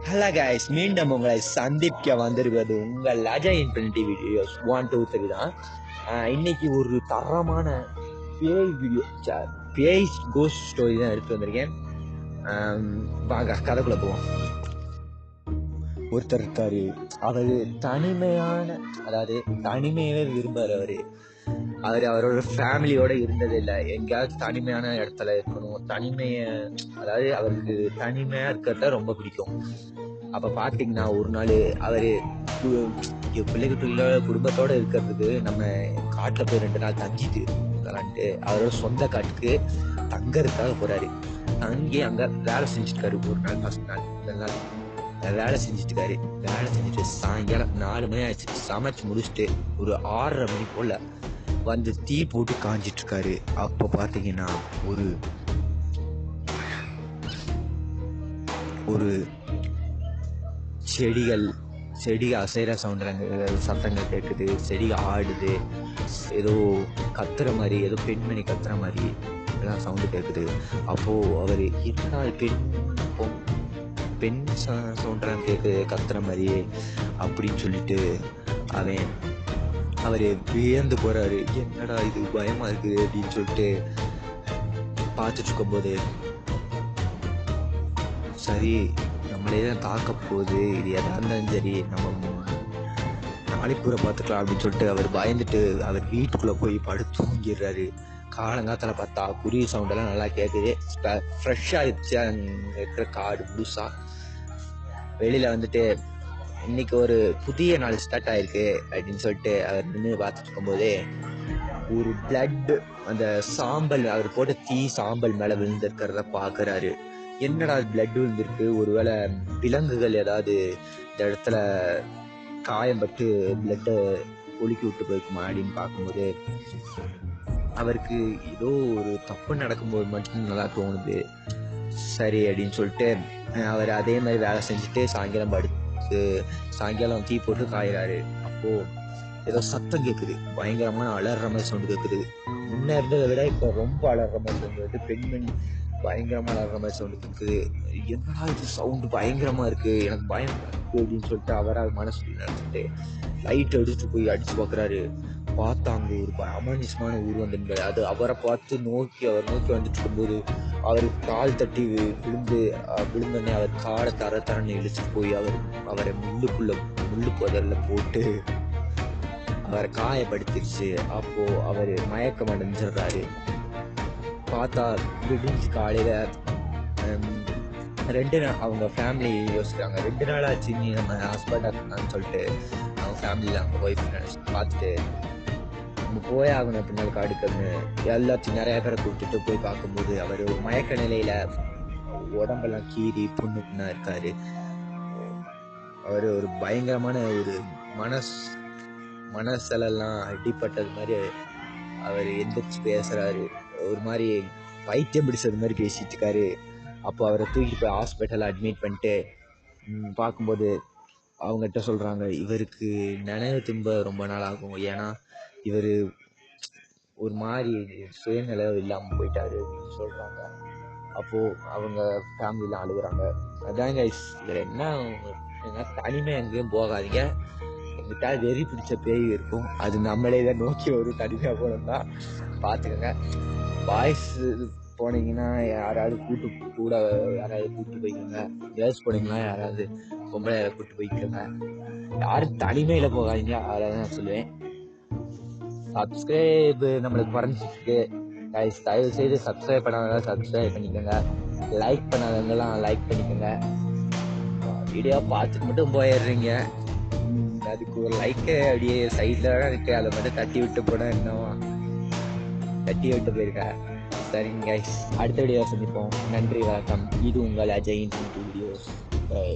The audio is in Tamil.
ஹலோ கைஸ், மீண்டும் உங்களை சந்திக்க வந்திருப்பது உங்கள் அஜய் இன்ஃபினிட்டி வீடியோஸ் 1 2 3 தான். இன்னைக்கு ஒரு தரமான பேய் வீடியோ, பேய் கோஸ்ட் ஸ்டோரி தான் எடுத்து வந்திருக்கேன். வாங்க கதைக்குள்ள போவோம். ஒருத்தர் இருக்காரு, அவர் தனிமையான, அதாவது தனிமையவே விரும்புறாரு. அவரோட ஃபேமிலியோட இருந்தது இல்லை, எங்கேயாவது தனிமையான இடத்துல இருக்கணும். அதாவது அவருக்கு தனிமையா இருக்கிறத ரொம்ப பிடிக்கும். அப்ப பாத்தீங்கன்னா ஒரு நாள் அவரு பிள்ளைகிட்ட குடும்பத்தோட இருக்கிறதுக்கு நம்ம காட்டுல போய் 2 நாள் தங்கிட்டு இருக்கலான்ட்டு அவரோட சொந்த காட்டுக்கு தங்கறதுக்காக போறாரு. அங்க வேலை செஞ்சுட்டு ஒரு நாள், ஃபர்ஸ்ட் நாள், முதல் நாள் வேலை செஞ்சுட்டு சாயங்காலம் 4 மணி ஆயிடுச்சு. சமைச்சு முடிச்சுட்டு ஒரு 6:30 மணி போல வந்து தீ போட்டு காஞ்சிட்டு இருக்காரு. அப்போ பாத்தீங்கன்னா ஒரு செடி அசைற சத்தங்கள் கேட்குது. செடி ஆடுது, ஏதோ கத்துற மாதிரி, ஏதோ பெண்மணி கத்துற மாதிரி எல்லாம் சவுண்டு கேட்குது. அப்போ அவரு என்ன பெண் சவுண்டெல்லாம் கேட்குது, கத்துற மாதிரியே அப்படின்னு சொல்லிட்டு அவரு வியந்து போறாரு. என்னடா இது, பயமா இருக்கு அப்படின்னு சொல்லிட்டு பார்த்துட்டு இருக்கும்போது, சரி நம்மளே தான் தாக்க போகுது, இது எதா இருந்தாலும் சரி நம்ம நாளைக்கு கூட பார்த்துக்கலாம் அப்படின்னு சொல்லிட்டு அவர் பயந்துட்டு அவர் வீட்டுக்குள்ளே போய் படுத்து தூங்கிடுறாரு. காலங்காலத்தில் பார்த்தா குருவி சவுண்டெல்லாம் நல்லா கேட்குது. ஃப்ரெஷ்ஷாக இருந்துச்சு அங்கே இருக்கிற காடு முழுசா. வெளியில் வந்துட்டு இன்னைக்கு ஒரு புதிய நாள் ஸ்டார்ட் ஆயிருக்கு அப்படின்னு சொல்லிட்டு அவர் நின்று பார்த்துட்டு இருக்கும்போதே ஒரு பிளட், அந்த சாம்பல், அவர் போட்ட தீ சாம்பல் மேலே விழுந்திருக்கிறத பார்க்குறாரு. என்னடா பிளட் விழுந்திருக்கு, ஒருவேளை விலங்குகள் ஏதாவது இந்த இடத்துல காயம்பட்டு பிளட்டை ஒழுக்கி விட்டு போயிருக்குமா அப்படின்னு பார்க்கும்போது அவருக்கு ஏதோ ஒரு தப்பு நடக்கும்போது மட்டும் நல்லா தோணுது. சரி அப்படின்னு சொல்லிட்டு அவர் அதே மாதிரி வேலை செஞ்சுட்டு சாயங்காலம் தீ போட்டு காயிறாரு. அப்போ ஏதோ சத்தம் கேட்குது, பயங்கரமான அலற மாதிரி சவுண்டு கேட்குது. முன்ன இருந்ததை விட இப்போ ரொம்ப அலற மாதிரி சவுண்டு கேட்குது. பெண்மணி பயங்கரமா அலற மாதிரி சவுண்டு கேட்குது. என்னடா இது சவுண்டு பயங்கரமா இருக்கு, எனக்கு பயம் இருக்கு அப்படின்னு சொல்லிட்டு அவரால் மனசுல நினைச்சிட்டு லைட் எடுத்துட்டு போய் அடிச்சு பார்க்குறாரு. பார்த்தா அங்கே ஒரு அமானுஷமான உருவம் வந்திருந்தாரு. அது அவரை பார்த்து அவர் நோக்கி வந்துட்டு இருக்கும்போது அவருக்கு கால் தட்டி விழுந்தோடனே அவர் காடை தரன்னு இழுத்துட்டு போய் அவரை முள்ளு புதல்ல போட்டு அவரை காயப்படுத்திருச்சு. அப்போ அவர் மயக்கம் அடைஞ்சிடுறாரு. பார்த்தா விடிஞ்சு காலையில அவங்க ஃபேமிலி யோசிக்கிறாங்க, 2 நாள் ஆச்சு நீ நம்ம ஹஸ்பண்டாக இருந்தான்னு சொல்லிட்டு அவங்க ஃபேமிலியில் அவங்க ஒய்ஃப் நினச்சி பார்த்துட்டு நம்ம போய் ஆகணும் பின்னால் காடுக்குன்னு எல்லாத்தையும் நிறைய பேரை கூப்பிட்டுட்டு போய் பார்க்கும்போது அவர் ஒரு மயக்க நிலையில உடம்பெல்லாம் கீறி புண்ணா இருக்காரு. அவர் ஒரு பயங்கரமான ஒரு மனசெல்லாம் அடிப்பட்டது மாதிரி அவர் எந்திரிச்சு பேசுறாரு. ஒரு மாதிரி பைத்தியம் பிடிச்சது மாதிரி பேசிட்டு இருக்காரு. அப்போ அவரை தூக்கி போய் ஹாஸ்பிட்டலில் அட்மிட் பண்ணிட்டு பார்க்கும்போது அவங்ககிட்ட சொல்கிறாங்க, இவருக்கு நினைவு திரும்ப ரொம்ப நாள் ஆகும், ஏன்னா இவர் ஒரு மாதிரி சுயநிலை இல்லாமல் போயிட்டாரு அப்படின்னு சொல்கிறாங்க. அப்போது அவங்க ஃபேமிலிலாம் அழுகுறாங்க. அதான் கைஸ், இதில் என்ன தனிமை எங்கேயும் போகாதீங்க. எங்கிட்ட வெறி பிடிச்ச பேய் இருக்கும், அது நம்மளே தான் நோக்கி ஒரு தனிமையாக போனோம்னா பார்த்துக்கோங்க. பாய்ஸ் போனீங்கன்னா யாராவது கூட்டு போய்க்கோங்க. கேர்ள்ஸ் போனீங்கன்னா யாராவது பொம்பளை கூட்டு போய்க்கோங்க. யாரும் தனிமையில போகாதீங்க, அதான் சொல்லுவேன். சப்ஸ்கிரைப் நம்மளுக்கு குறைஞ்சிருக்கு கைஸ், தயவு செய்து சப்ஸ்கிரைப் பண்ணாதவங்க சப்ஸ்கிரைப் பண்ணிக்கோங்க. லைக் பண்ணாதவங்கலாம் லைக் பண்ணிக்கோங்க. வீடியோ பார்த்துட்டு மட்டும் போயிடுறீங்க, அதுக்கு ஒரு லைக்கை அப்படியே சைடில் இருக்கு, அதை மட்டும் தட்டி விட்டு போனால் என்னவா, தட்டி விட்டு போயிருக்கேன். சரிங்க கைஸ், அடுத்த வீடியோ சந்திப்போம். நன்றி, வணக்கம். இது உங்கள் அஜய் இன்ஃபினிட்டி வீடியோஸ். பை.